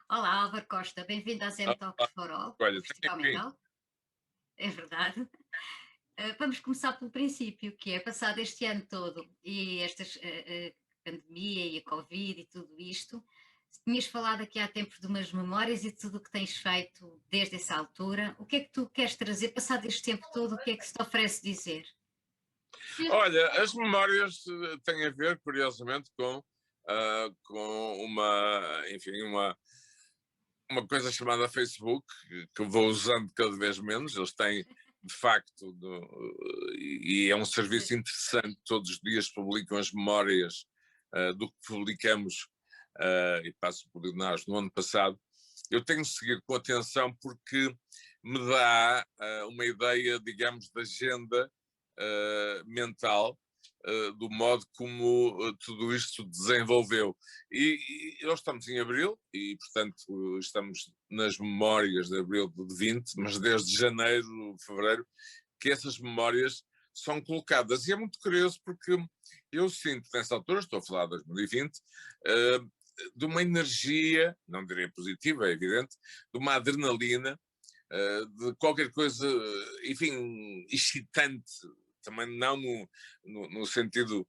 Olá, Álvaro Costa, bem-vindo à Zen Ah, Talk ah, for All, olha, o tenho Festival aqui. Mental, é verdade. Vamos começar pelo princípio, que é passado este ano todo e esta pandemia e a Covid e tudo isto, tinhas falado aqui há tempos de umas memórias e de tudo o que tens feito desde essa altura. O que é que tu queres trazer, passado este tempo todo, o que é que se te oferece dizer? Olha, as memórias têm a ver, curiosamente, com enfim, uma coisa chamada Facebook, que eu vou usando cada vez menos. Eles têm, de facto, e é um serviço interessante, todos os dias publicam as memórias do que publicamos, e passo por nós no ano passado. Eu tenho de seguir com atenção porque me dá uma ideia, digamos, de agenda mental, do modo como tudo isto se desenvolveu. E nós estamos em abril e, portanto, estamos nas memórias de abril de 20, mas desde janeiro, fevereiro, que essas memórias são colocadas. E é muito curioso porque eu sinto, nessa altura, estou a falar de 2020, de uma energia, não diria positiva, é evidente, de uma adrenalina, de qualquer coisa, enfim, excitante, também não no sentido,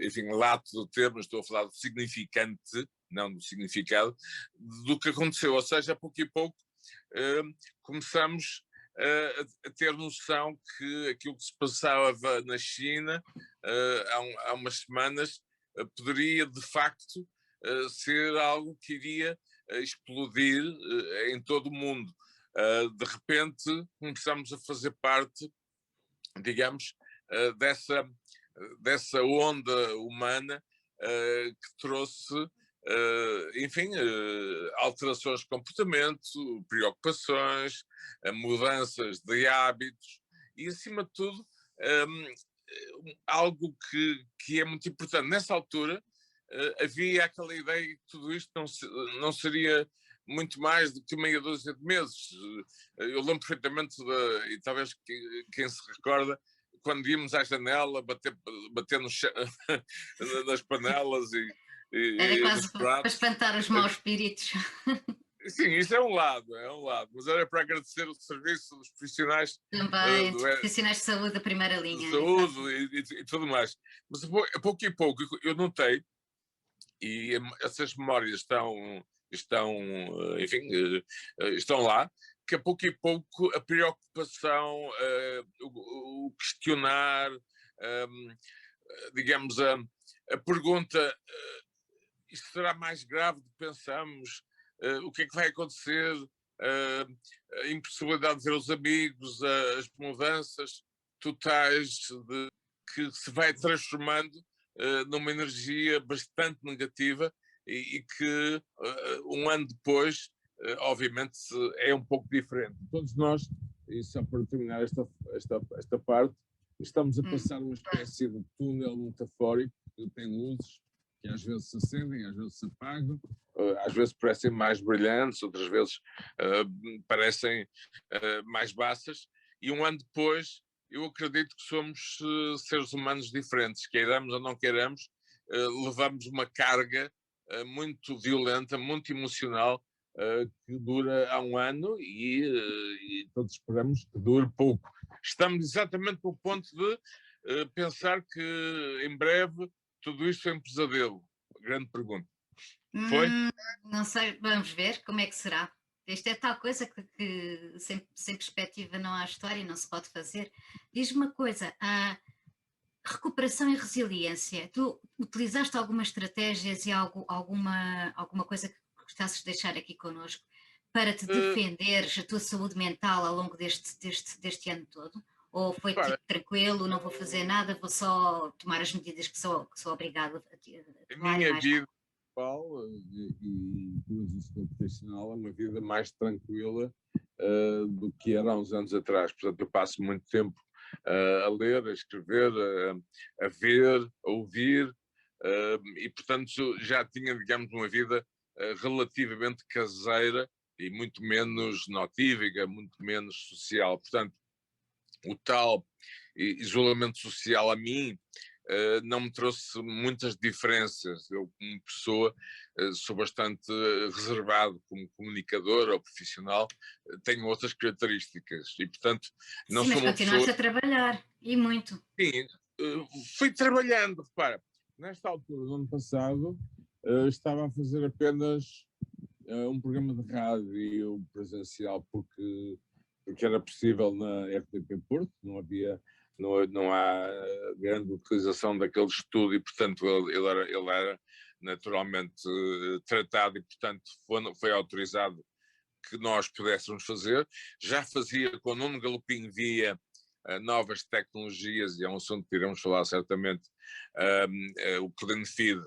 enfim, lato do termo, estou a falar do significante, não do significado, do que aconteceu. Ou seja, a pouco e pouco começamos a ter noção que aquilo que se passava na China há umas semanas poderia, de facto, ser algo que iria explodir em todo o mundo. De repente começamos a fazer parte, digamos, dessa onda humana que trouxe, enfim, alterações de comportamento, preocupações, mudanças de hábitos e, acima de tudo, algo que é muito importante. Nessa altura, havia aquela ideia que tudo isto não seria muito mais do que meia dúzia de meses. Eu lembro perfeitamente, e talvez quem se recorda, quando íamos à janela bater nas panelas Era e quase nos para pratos. espantar os maus espíritos. Sim, isso é um lado, mas era para agradecer o serviço dos profissionais Também, do, de profissionais de saúde da primeira de linha, saúde exato. e tudo mais. Mas a pouco e pouco eu notei, e essas memórias enfim, estão lá, que a pouco e pouco a preocupação, o questionar, digamos, a pergunta, isto será mais grave do que pensamos? O que é que vai acontecer? A impossibilidade de ver os amigos, as mudanças totais que se vai transformando numa energia bastante negativa e que um ano depois, obviamente, é um pouco diferente. Todos nós, e só para terminar esta parte, estamos a Hum. passar uma espécie de túnel metafórico que tem luzes que às vezes se acendem, às vezes se apagam, às vezes parecem mais brilhantes, outras vezes parecem mais baças, e um ano depois eu acredito que somos seres humanos diferentes, queiramos ou não queiramos, levamos uma carga muito violenta, muito emocional, que dura há um ano e todos esperamos que dure pouco. Estamos exatamente no ponto de pensar que em breve tudo isto foi um pesadelo. Grande pergunta. Foi? Hum, não sei, vamos ver como é que será. Isto é tal coisa que sem perspectiva não há história e não se pode fazer. Diz-me uma coisa, a recuperação e resiliência, tu utilizaste algumas estratégias e alguma coisa que gostasses de deixar aqui connosco para te Uh, defenderes a tua saúde mental ao longo deste ano todo? Ou foi Repara, tipo tranquilo, não vou fazer nada, vou só tomar as medidas que sou obrigado a a tomar e minha mais nada? vida pessoal e depois o seu profissional é uma vida mais tranquila do que era há uns anos atrás. Portanto, eu passo muito tempo a ler, a escrever, a ver, a ouvir, e portanto já tinha, digamos, uma vida relativamente caseira e muito menos notívaga, muito menos social. Portanto, o tal isolamento social a mim não me trouxe muitas diferenças. Eu, como pessoa, sou bastante reservado como comunicador ou profissional, tenho outras características e, portanto, não Sim, sou mas uma pessoa. continuaste a trabalhar, e muito. Sim, fui trabalhando, repara, nesta altura do ano passado, estava a fazer apenas um programa de rádio presencial porque era possível na RTP Porto, não há grande utilização daquele estúdio e, portanto, ele era naturalmente tratado e, portanto, foi autorizado que nós pudéssemos fazer. Já fazia com o Nuno Galopim via novas tecnologias, e é um assunto que iremos falar certamente, o Pleno Feed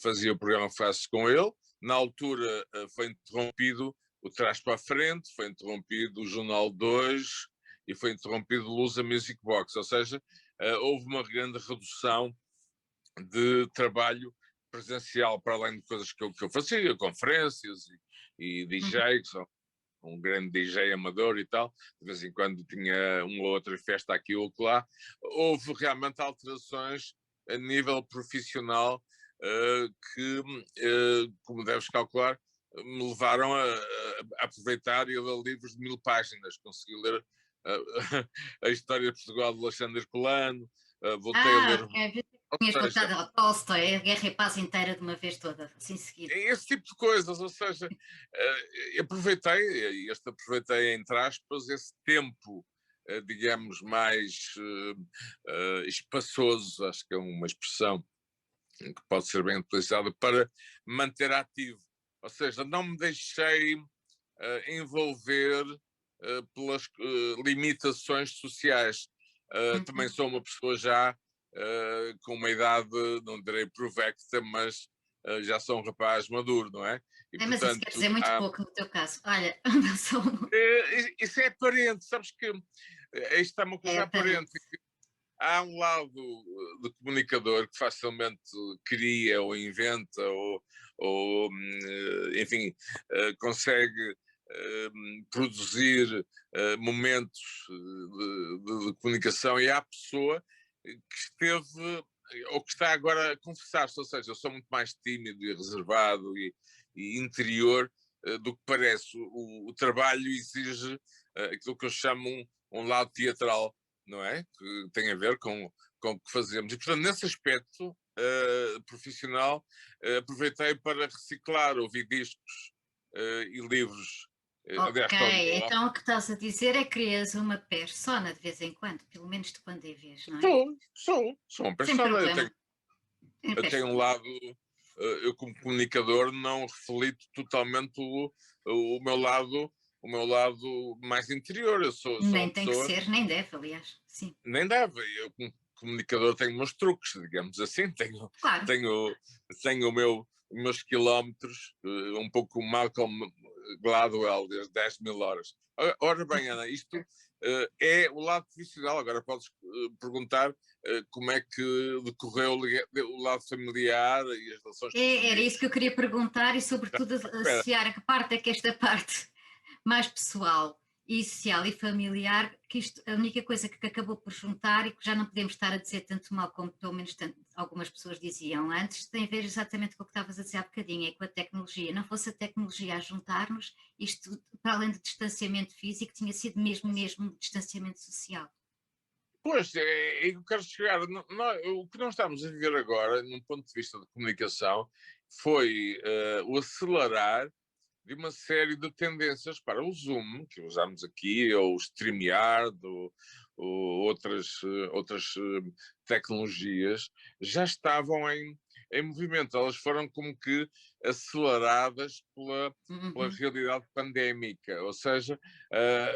fazia o programa que faço com ele. Na altura foi interrompido o Trás para a Frente, foi interrompido o Jornal 2 e foi interrompido o Lusa Music Box, ou seja, houve uma grande redução de trabalho presencial, para além de coisas que eu fazia, conferências e DJ, que são um grande DJ amador e tal, de vez em quando tinha uma ou outra festa aqui ou lá. Houve realmente alterações a nível profissional que, como deves calcular, me levaram a aproveitar e a ler livros de 1000 páginas. Consegui ler a História de Portugal de Alexandre Herculano, voltei a ler. É, vi que Ou tinhas seja, voltado ao Tolstói, a Guerra e Paz inteira de uma vez toda, assim seguida. esse tipo de coisas, ou seja, aproveitei entre aspas, esse tempo, digamos, mais espaçoso, acho que é uma expressão que pode ser bem utilizada, para manter ativo. Ou seja, não me deixei envolver pelas limitações sociais. Também Uhum. sou uma pessoa já com uma idade, não direi provecta, mas já sou um rapaz maduro, não é? E, É, mas isso quer portanto, dizer muito pouco no teu caso. Olha, sou... isso é aparente, sabes que isto é uma é coisa aparente. aparente. Há um lado de comunicador que facilmente cria ou inventa ou enfim, consegue produzir momentos de comunicação e há pessoa que esteve ou que está agora a confessar-se, ou seja, eu sou muito mais tímido e reservado e interior do que parece. O trabalho exige aquilo que eu chamo um lado teatral, não é? Que tem a ver com o que fazemos. E, portanto, nesse aspecto profissional, aproveitei para reciclar, ouvir discos e livros. Aliás, Ok, então o que estás a dizer é que crias uma persona de vez em quando, pelo menos de quando em vez, não é? sou uma Sem persona, problema, sem eu tenho um problema. lado, eu como comunicador não reflito totalmente o meu lado mais interior. Eu sou Nem uma tem que pessoa. ser, nem deve, aliás. Sim, Nem deve. Eu, como comunicador, tenho meus truques, digamos assim. claro. Tenho, tenho os meus quilómetros, um pouco Malcolm Gladwell, das 10.000 horas. Ora bem, Ana, isto é o lado profissional. Agora podes perguntar como é que decorreu o lado familiar e as relações com a Era família. isso que eu queria perguntar e, sobretudo, Espera, associar a que parte é que esta parte mais pessoal e social e familiar, que isto, a única coisa que acabou por juntar e que já não podemos estar a dizer tanto mal como pelo menos algumas pessoas diziam antes, tem a ver exatamente com o que estavas a dizer há bocadinho, é com a tecnologia. Não fosse a tecnologia a juntar-nos, isto, para além de distanciamento físico, tinha sido mesmo distanciamento social. pois, é que eu quero chegar. O que nós estamos a viver agora, num ponto de vista de comunicação, foi o acelerar de uma série de tendências para o Zoom, que usamos aqui, ou o StreamYard, ou outras tecnologias, já estavam em movimento. Elas foram como que aceleradas pela Uhum. realidade pandémica, ou seja,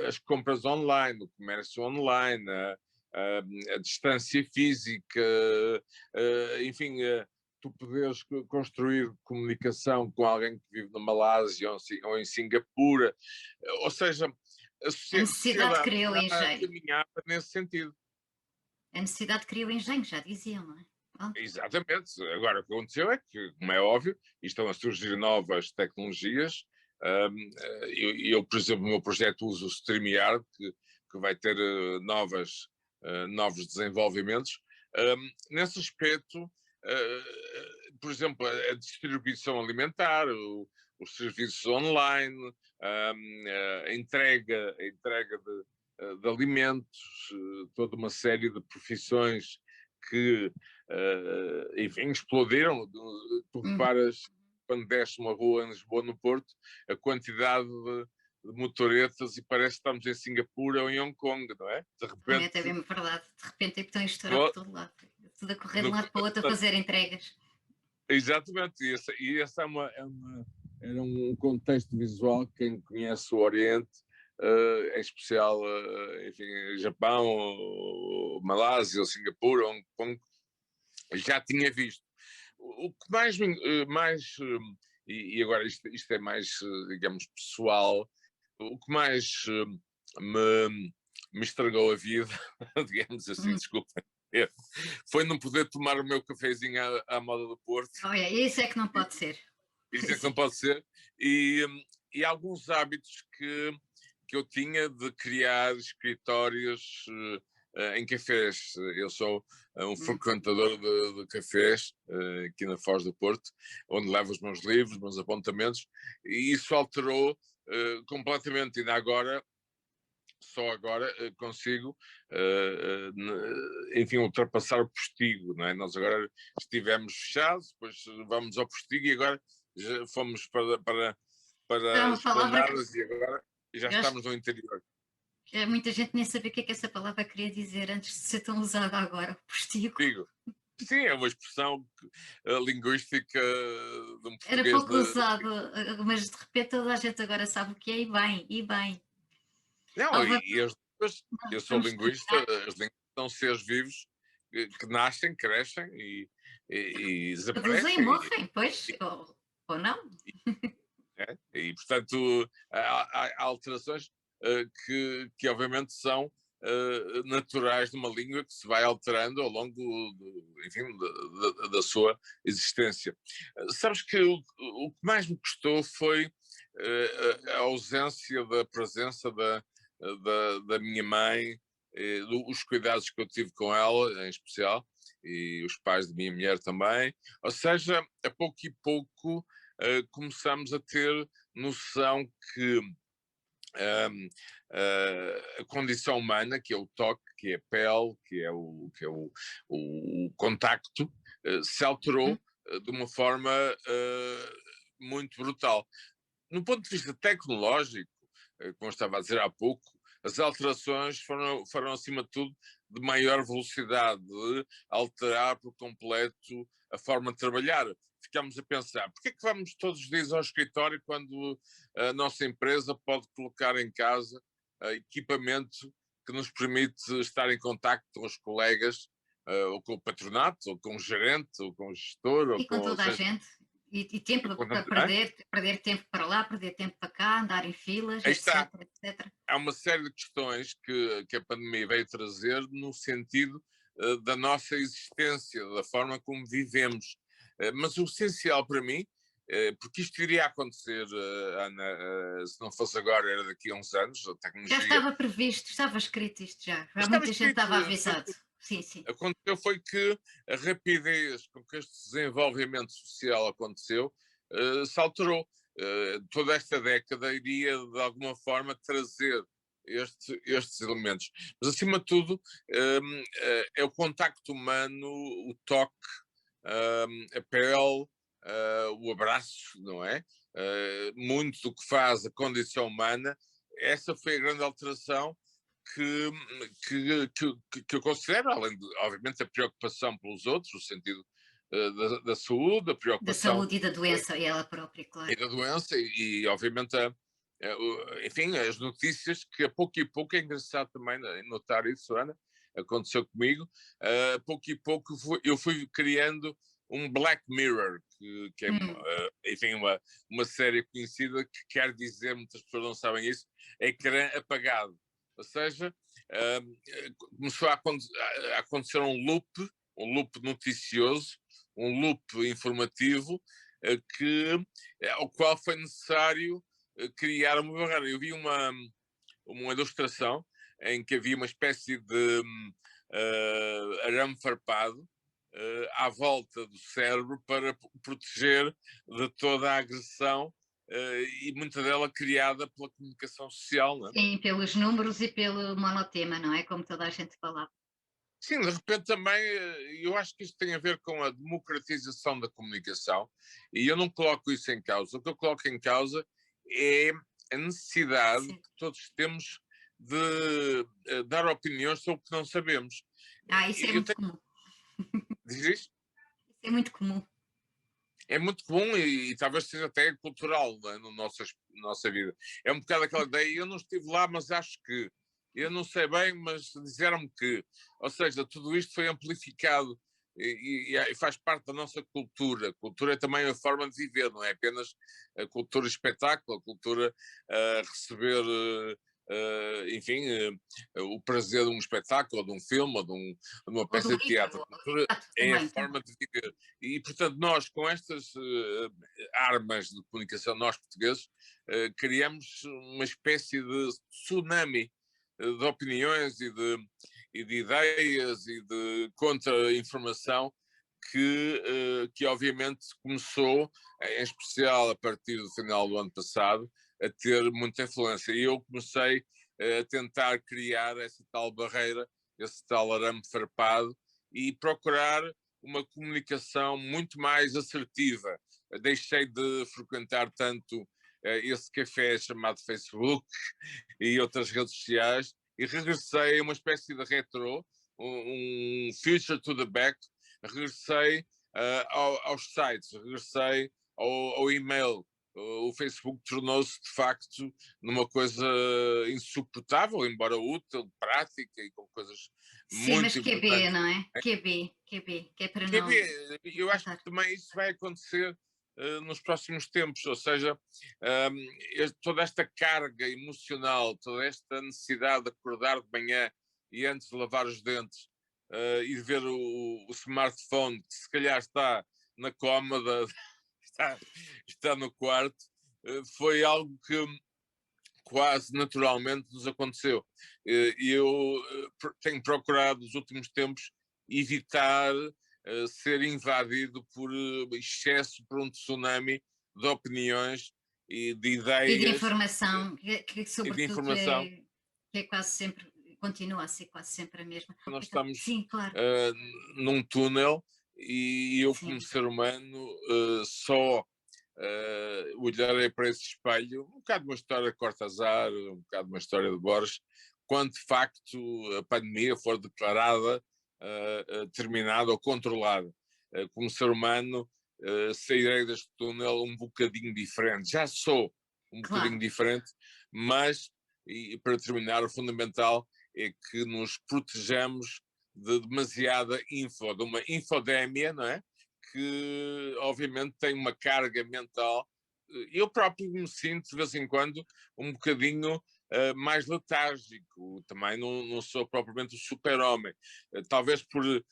as compras online, o comércio online, a distância física, enfim, tu poderes construir comunicação com alguém que vive na Malásia ou em Singapura, ou seja, a A necessidade sociedade criou o já engenho. caminhava nesse sentido. A necessidade cria o engenho, já diziam, não é? Pronto. Exatamente. Agora, o que aconteceu é que, como é óbvio, estão a surgir novas tecnologias. Eu, por exemplo, no meu projeto uso o StreamYard, que vai ter novos desenvolvimentos. Nesse aspecto, por exemplo, a distribuição alimentar, os serviços online, a entrega de alimentos, toda uma série de profissões que, enfim, explodiram. Tu Uhum. reparas, quando desce uma rua em Lisboa, no Porto, a quantidade de motoretas e parece que estamos em Singapura ou em Hong Kong, não é? De repente, Realmente é mesmo verdade. De repente é que estão a estourar por no, todo lado. Tudo a correr de um no, lado para o outro a fazer entregas. exatamente, e esse era um contexto visual. Quem conhece o Oriente, em especial, enfim, Japão, ou Malásia, ou Singapura, Hong Kong, já tinha visto. O que e agora isto é mais, digamos, pessoal, o que mais me estragou a vida, digamos assim, Hum. desculpa, foi não poder tomar o meu cafezinho à moda do Porto. Olha, isso é que não pode ser. Isso é que Isso não é. pode ser. E alguns hábitos que eu tinha de criar escritórios em cafés. Eu sou um Hum. frequentador de cafés aqui na Foz do Porto, onde levo os meus livros, os meus apontamentos, e isso alterou completamente. Ainda agora, só agora consigo, enfim, ultrapassar o postigo, não é? Nós agora estivemos fechados, depois vamos ao postigo e agora já fomos É para uma palavra que esplanadas e agora já eu acho estamos no interior. que muita gente nem sabia o que é que essa palavra queria dizer antes de ser tão usada agora. Postigo. Digo, sim, é uma expressão linguística de um Era português pouco de. usado, mas de repente toda a gente agora sabe o que é e bem, e bem. Não, Nova- e as línguas, eu sou Vamos linguista, terminar. as línguas são seres vivos que nascem, crescem e Produzem e desaparecem. morrem, pois, ou não. É? E, portanto, há alterações que obviamente são naturais de uma língua que se vai alterando ao longo enfim, da sua existência. Sabes que o que mais me custou foi a ausência da presença da minha mãe, os cuidados que eu tive com ela, em especial, e os pais de minha mulher também. Ou seja, a pouco e pouco começamos a ter noção que a condição humana, que é o toque, que é a pele, que é o contacto, se Hum. alterou de uma forma muito brutal. No ponto de vista tecnológico, como eu estava a dizer há pouco, as alterações foram acima de tudo, de maior velocidade, de alterar por completo a forma de trabalhar. Ficámos a pensar, porquê é que vamos todos os dias ao escritório quando a nossa empresa pode colocar em casa equipamento que nos permite estar em contacto com os colegas, ou com o patronato, ou com o gerente, ou com o gestor, ou E com com, toda a seja, gente. E tempo para é? perder tempo para lá, perder tempo para cá, andar em filas, Aí etc, está. etc. Há uma série de questões que a pandemia veio trazer no sentido da nossa existência, da forma como vivemos. Mas o essencial para mim, porque isto iria acontecer, Ana, se não fosse agora, era daqui a uns anos, a Já tecnologia. estava previsto, estava escrito isto já. Já Estava muita gente escrito, estava avisado. Sim, sim. aconteceu foi que a rapidez com que este desenvolvimento social aconteceu se alterou. Toda esta década iria, de alguma forma, trazer estes elementos. Mas, acima de tudo, é o contacto humano, o toque, a pele, o abraço, não é? Muito do que faz a condição humana. Essa foi a grande alteração que, que eu considero, além de, obviamente, a preocupação pelos outros, no sentido da saúde, a Da preocupação saúde e da doença, e ela própria, claro. e da doença, obviamente, enfim, as notícias que a pouco, é engraçado também notar isso, Ana, aconteceu comigo, a pouco e pouco eu fui criando um Black Mirror, que é, Hum. enfim, uma série conhecida que quer dizer, muitas pessoas não sabem isso, é ecrã apagado. Ou seja, começou a acontecer um loop noticioso, um loop informativo, ao qual foi necessário criar uma barreira. Eu vi uma ilustração em que havia uma espécie de arame farpado à volta do cérebro para proteger de toda a agressão e muita dela criada pela comunicação social, não é? Sim, pelos números e pelo monotema, não é? Como toda a gente falava. Sim, de repente também, eu acho que isto tem a ver com a democratização da comunicação e eu não coloco isso em causa. O que eu coloco em causa é a necessidade Sim. que todos temos de dar opiniões sobre o que não sabemos. Isso é Eu muito tenho, comum. diz isto? Isso é muito comum. É muito comum e talvez seja até cultural, não é, no nossa vida. É um bocado aquela ideia, eu não estive lá, mas acho que. Eu não sei bem, mas disseram-me que. Ou seja, tudo isto foi amplificado e faz parte da nossa cultura. Cultura é também a forma de viver, não é apenas a cultura espetáculo, a cultura receber, enfim, o prazer de um espetáculo, ou de um filme, ou de uma Ou do peça de livro, teatro. A ou cultura exato, é a também, forma também. de viver. E, portanto, nós, com estas armas de comunicação, nós portugueses, criamos uma espécie de tsunami de opiniões e de ideias e de contra-informação que obviamente começou, em especial a partir do final do ano passado, a ter muita influência. E eu comecei a tentar criar essa tal barreira, esse tal arame farpado e procurar uma comunicação muito mais assertiva. Deixei de frequentar tanto esse café chamado Facebook e outras redes sociais e regressei a uma espécie de retro, um future to the back, regressei aos sites, regressei ao e-mail. O Facebook tornou-se de facto numa coisa insuportável, embora útil, prática e com coisas Sim, mas muito QB, importantes. não é? QB, que é para Quer não ver, eu acho que matar. também isso vai acontecer nos próximos tempos, ou seja, toda esta carga emocional, toda esta necessidade de acordar de manhã e antes de lavar os dentes e de ver o smartphone que se calhar está na cómoda, está no quarto, foi algo que quase naturalmente nos aconteceu. E eu tenho procurado nos últimos tempos evitar ser invadido por excesso, por um tsunami de opiniões e de E de ideias informação, que e de sobretudo informação. é quase sempre, continua a ser quase sempre a mesma. Nós Então, estamos sim, claro, uh, num túnel e eu, como sim. ser humano, só olharei para esse espelho, um bocado uma história de Cortázar, um bocado uma história de Borges, quando de facto a pandemia for declarada terminada ou controlada. Como ser humano, sairei deste túnel um bocadinho diferente. Já sou um bocadinho Claro, diferente, mas, e para terminar, o fundamental é que nos protejamos de demasiada info, de uma infodémia, não é? Que obviamente tem uma carga mental. Eu próprio me sinto de vez em quando um bocadinho mais letárgico, também não sou propriamente o super-homem, talvez por sim,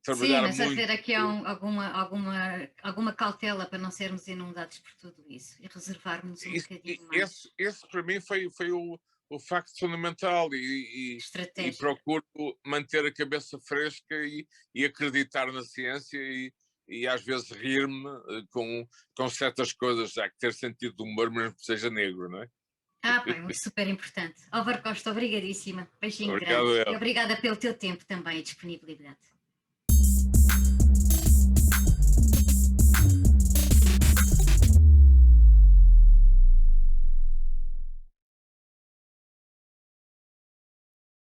trabalhar mas muito. haver aqui alguma cautela para não sermos inundados por tudo isso e reservarmos um bocadinho mais Esse para mim foi o facto fundamental e estratégia. procuro manter a cabeça fresca e acreditar na ciência e às vezes rir-me com certas coisas, já que ter sentido de humor mesmo que seja negro, não é? Pá, é super importante. Álvaro Costa, obrigadíssima. Beijinho grande. Obrigado, E eu. obrigada pelo teu tempo também e disponibilidade.